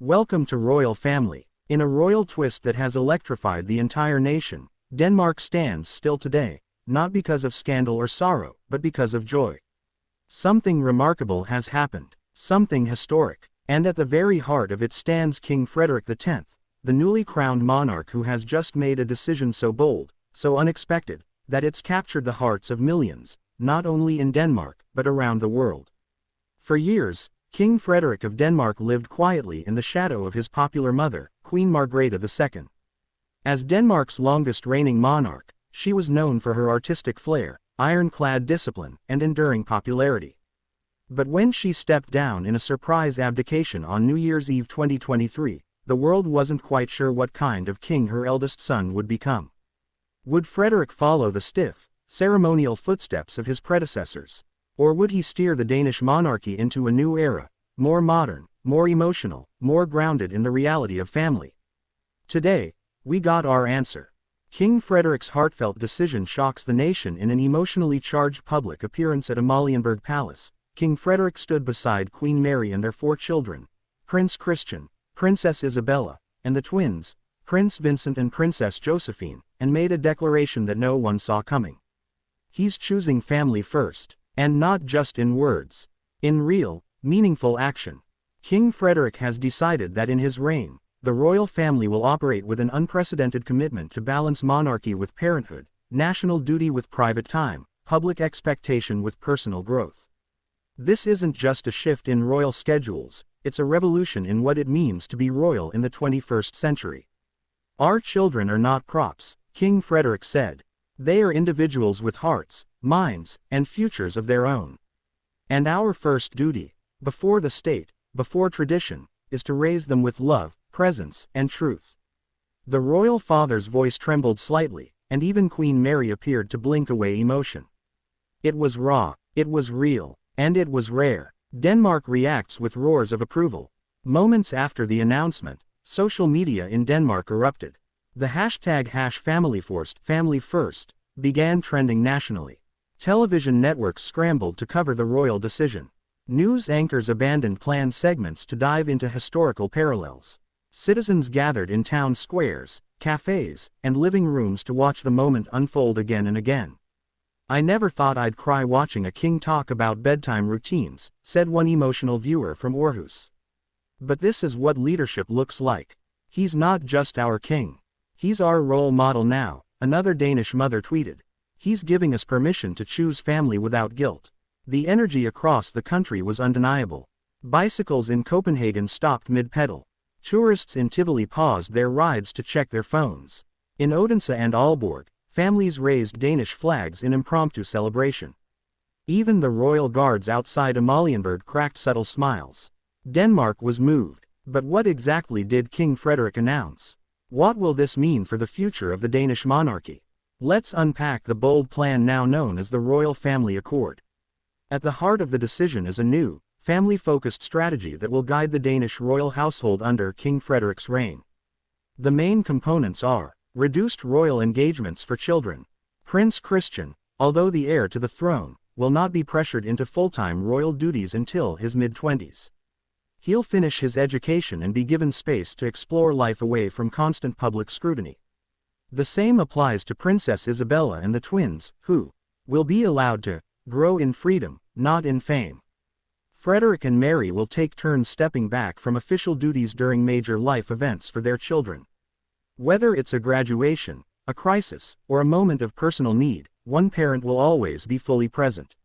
Welcome to Royal Family. In a royal twist that has electrified the entire nation, Denmark stands still today, not because of scandal or sorrow, but because of joy. Something remarkable has happened, something historic, and at the very heart of it stands King Frederik X, the newly crowned monarch who has just made a decision so bold, so unexpected, that it's captured the hearts of millions, not only in Denmark, but around the world. For years, King Frederik of Denmark lived quietly in the shadow of his popular mother, Queen Margrethe II. As Denmark's longest reigning monarch, she was known for her artistic flair, ironclad discipline, and enduring popularity. But when she stepped down in a surprise abdication on New Year's Eve 2023, the world wasn't quite sure what kind of king her eldest son would become. Would Frederik follow the stiff, ceremonial footsteps of his predecessors? Or would he steer the Danish monarchy into a new era, more modern, more emotional, more grounded in the reality of family? Today, we got our answer. King Frederik's heartfelt decision shocks the nation. In an emotionally charged public appearance at Amalienborg Palace, King Frederik stood beside Queen Mary and their 4 children, Prince Christian, Princess Isabella, and the twins, Prince Vincent and Princess Josephine, and made a declaration that no one saw coming. He's choosing family first. And not just in words. In real, meaningful action. King Frederik has decided that in his reign, the royal family will operate with an unprecedented commitment to balance monarchy with parenthood, national duty with private time, public expectation with personal growth. This isn't just a shift in royal schedules, it's a revolution in what it means to be royal in the 21st century. Our children are not props, King Frederik said. They are individuals with hearts, minds, and futures of their own. And our first duty, before the state, before tradition, is to raise them with love, presence, and truth. The royal father's voice trembled slightly, and even Queen Mary appeared to blink away emotion. It was raw, it was real, and it was rare. Denmark reacts with roars of approval. Moments after the announcement, social media in Denmark erupted. The hashtag #FamilyForced, Family First, began trending nationally. Television networks scrambled to cover the royal decision. News anchors abandoned planned segments to dive into historical parallels. Citizens gathered in town squares, cafes, and living rooms to watch the moment unfold again and again. "I never thought I'd cry watching a king talk about bedtime routines," said one emotional viewer from Aarhus. "But this is what leadership looks like. He's not just our king. He's our role model now," another Danish mother tweeted. "He's giving us permission to choose family without guilt." The energy across the country was undeniable. Bicycles in Copenhagen stopped mid-pedal. Tourists in Tivoli paused their rides to check their phones. In Odense and Aalborg, families raised Danish flags in impromptu celebration. Even the royal guards outside Amalienborg cracked subtle smiles. Denmark was moved. But what exactly did King Frederik announce? What will this mean for the future of the Danish monarchy? Let's unpack the bold plan now known as the Royal Family Accord. At the heart of the decision is a new, family-focused strategy that will guide the Danish royal household under King Frederik's reign. The main components are reduced royal engagements for children. Prince Christian, although the heir to the throne, will not be pressured into full-time royal duties until his mid-20s. He'll finish his education and be given space to explore life away from constant public scrutiny. The same applies to Princess Isabella and the twins, who will be allowed to grow in freedom, not in fame. Frederik and Mary will take turns stepping back from official duties during major life events for their children. Whether it's a graduation, a crisis, or a moment of personal need, one parent will always be fully present.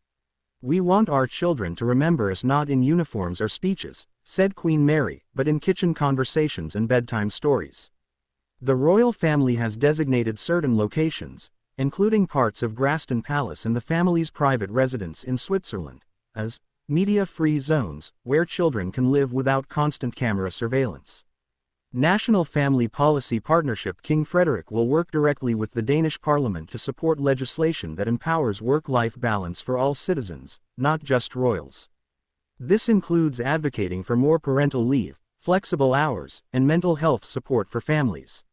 "We want our children to remember us not in uniforms or speeches," said Queen Mary, but in kitchen conversations and bedtime stories. The royal family has designated certain locations, including parts of Graston Palace and the family's private residence in Switzerland, as media-free zones, where children can live without constant camera surveillance. National Family Policy Partnership. King Frederik will work directly with the Danish Parliament to support legislation that empowers work-life balance for all citizens, not just royals. This includes advocating for more parental leave, flexible hours, and mental health support for families.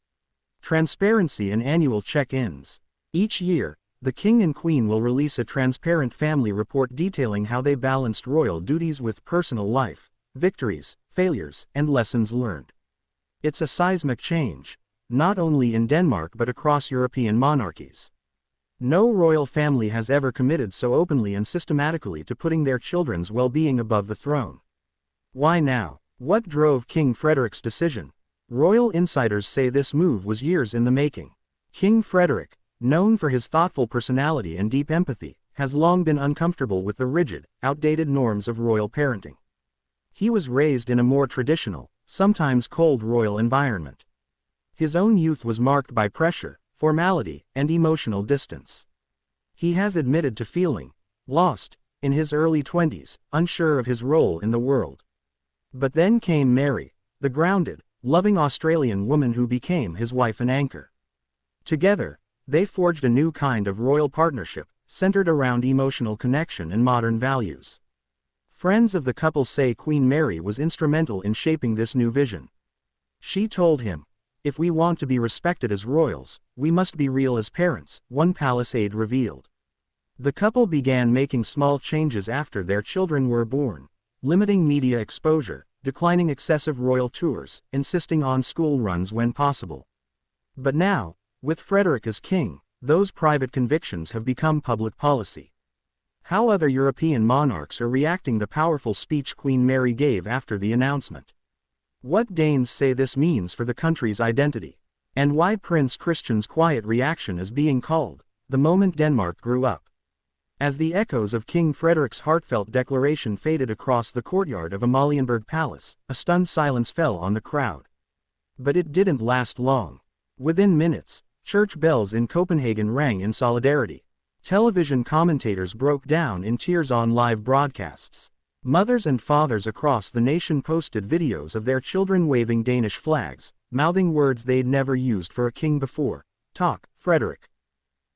Transparency and annual check-ins. Each year, the King and Queen will release a transparent family report detailing how they balanced royal duties with personal life, victories, failures, and lessons learned. It's a seismic change, not only in Denmark but across European monarchies. No royal family has ever committed so openly and systematically to putting their children's well-being above the throne. Why now? What drove King Frederik's decision? Royal insiders say this move was years in the making. King Frederik, known for his thoughtful personality and deep empathy, has long been uncomfortable with the rigid, outdated norms of royal parenting. He was raised in a more traditional, sometimes cold royal environment. His own youth was marked by pressure, formality, and emotional distance. He has admitted to feeling lost in his early 20s, unsure of his role in the world. But then came Mary, the grounded, loving Australian woman who became his wife and anchor. Together, they forged a new kind of royal partnership, centered around emotional connection and modern values. Friends of the couple say Queen Mary was instrumental in shaping this new vision. She told him, "If we want to be respected as royals, we must be real as parents," one palace aide revealed. The couple began making small changes after their children were born, limiting media exposure, declining excessive royal tours, insisting on school runs when possible. But now, with Frederik as king, those private convictions have become public policy. How other European monarchs are reacting to the powerful speech Queen Mary gave after the announcement. What Danes say this means for the country's identity, and why Prince Christian's quiet reaction is being called the moment Denmark grew up. As the echoes of King Frederik's heartfelt declaration faded across the courtyard of Amalienborg Palace, a stunned silence fell on the crowd. But it didn't last long. Within minutes, church bells in Copenhagen rang in solidarity. Television commentators broke down in tears on live broadcasts. Mothers and fathers across the nation posted videos of their children waving Danish flags, mouthing words they'd never used for a king before. "Talk, Frederik.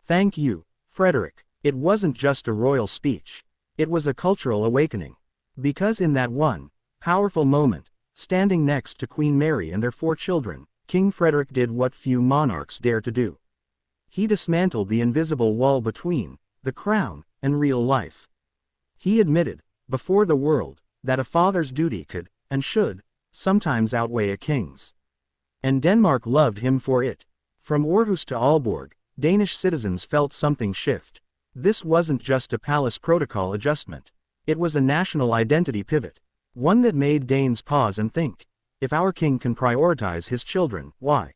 Thank you, Frederik." It wasn't just a royal speech. It was a cultural awakening. Because in that one powerful moment, standing next to Queen Mary and their 4 children, King Frederik did what few monarchs dare to do. He dismantled the invisible wall between the crown and real life. He admitted, before the world, that a father's duty could, and should, sometimes outweigh a king's. And Denmark loved him for it. From Aarhus to Aalborg, Danish citizens felt something shift. This wasn't just a palace protocol adjustment. It was a national identity pivot. One that made Danes pause and think. If our king can prioritize his children, why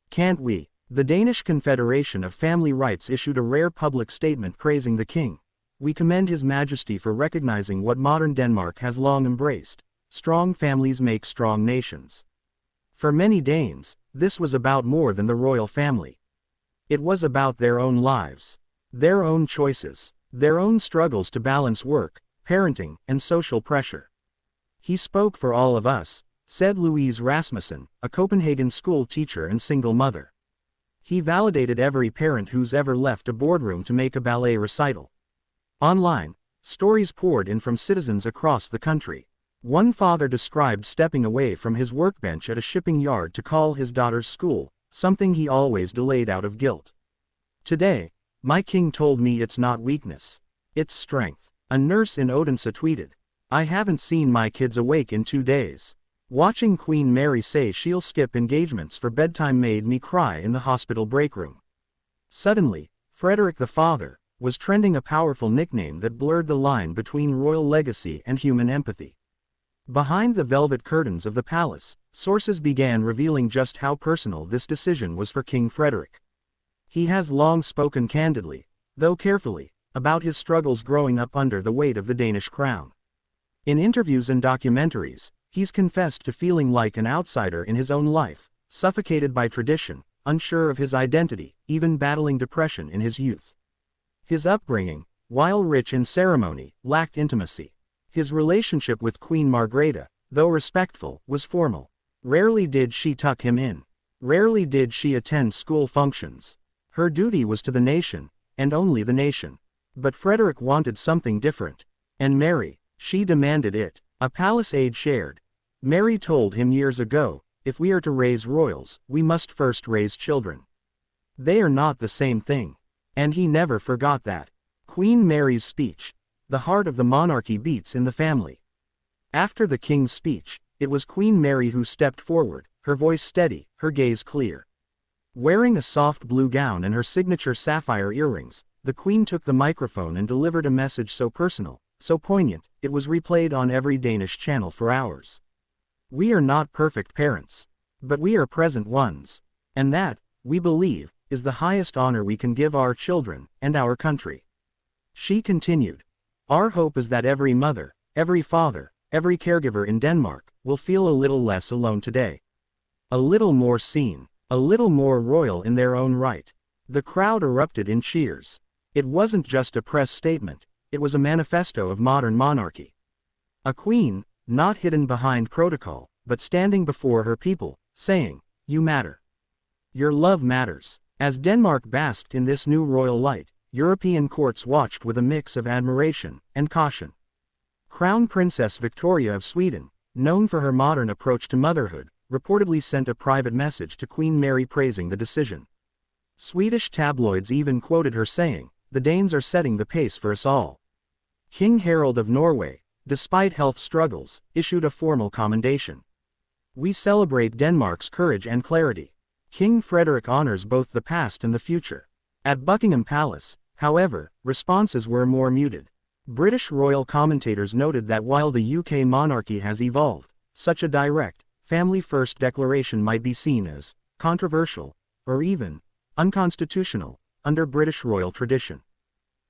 can't we? The Danish Confederation of Family Rights issued a rare public statement praising the king. "We commend His Majesty for recognizing what modern Denmark has long embraced. Strong families make strong nations." For many Danes, this was about more than the royal family. It was about their own lives. Their own choices, their own struggles to balance work, parenting, and social pressure. "He spoke for all of us," said Louise Rasmussen, a Copenhagen school teacher and single mother. "He validated every parent who's ever left a boardroom to make a ballet recital." Online, stories poured in from citizens across the country. One father described stepping away from his workbench at a shipping yard to call his daughter's school, something he always delayed out of guilt. "Today, my king told me it's not weakness, it's strength." A nurse in Odense tweeted, "I haven't seen my kids awake in 2 days. Watching Queen Mary say she'll skip engagements for bedtime made me cry in the hospital break room." Suddenly, Frederik the Father was trending, a powerful nickname that blurred the line between royal legacy and human empathy. Behind the velvet curtains of the palace, sources began revealing just how personal this decision was for King Frederik. He has long spoken candidly, though carefully, about his struggles growing up under the weight of the Danish crown. In interviews and documentaries, he's confessed to feeling like an outsider in his own life, suffocated by tradition, unsure of his identity, even battling depression in his youth. His upbringing, while rich in ceremony, lacked intimacy. His relationship with Queen Margrethe, though respectful, was formal. Rarely did she tuck him in. Rarely did she attend school functions. Her duty was to the nation, and only the nation. But Frederik wanted something different. And Mary, she demanded it. A palace aide shared. "Mary told him years ago, if we are to raise royals, we must first raise children. They are not the same thing." And he never forgot that. Queen Mary's speech. The heart of the monarchy beats in the family. After the king's speech, it was Queen Mary who stepped forward, her voice steady, her gaze clear. Wearing a soft blue gown and her signature sapphire earrings, the Queen took the microphone and delivered a message so personal, so poignant, it was replayed on every Danish channel for hours. We are not perfect parents. But we are present ones. And that, we believe, is the highest honor we can give our children, and our country. She continued. Our hope is that every mother, every father, every caregiver in Denmark, will feel a little less alone today. A little more seen, a little more royal in their own right. The crowd erupted in cheers. It wasn't just a press statement, it was a manifesto of modern monarchy. A queen, not hidden behind protocol, but standing before her people, saying, you matter. Your love matters. As Denmark basked in this new royal light, European courts watched with a mix of admiration and caution. Crown Princess Victoria of Sweden, known for her modern approach to motherhood, reportedly sent a private message to Queen Mary praising the decision. Swedish tabloids even quoted her saying, the Danes are setting the pace for us all. King Harald of Norway, despite health struggles, issued a formal commendation. We celebrate Denmark's courage and clarity. King Frederik honors both the past and the future. At Buckingham Palace, however, responses were more muted. British royal commentators noted that while the UK monarchy has evolved, such a direct, family-first declaration might be seen as controversial, or even unconstitutional, under British royal tradition.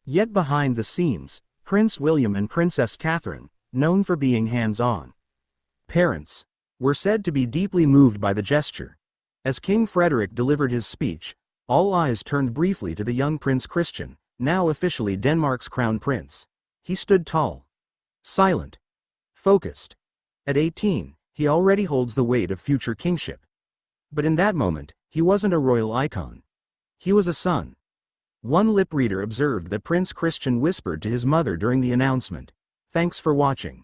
Yet behind the scenes, Prince William and Princess Catherine, known for being hands-on parents, were said to be deeply moved by the gesture. As King Frederik delivered his speech, all eyes turned briefly to the young Prince Christian, now officially Denmark's crown prince. He stood tall, silent, focused. At 18, he already holds the weight of future kingship. But in that moment, he wasn't a royal icon. He was a son. One lip reader observed that Prince Christian whispered to his mother during the announcement, "Thanks for watching."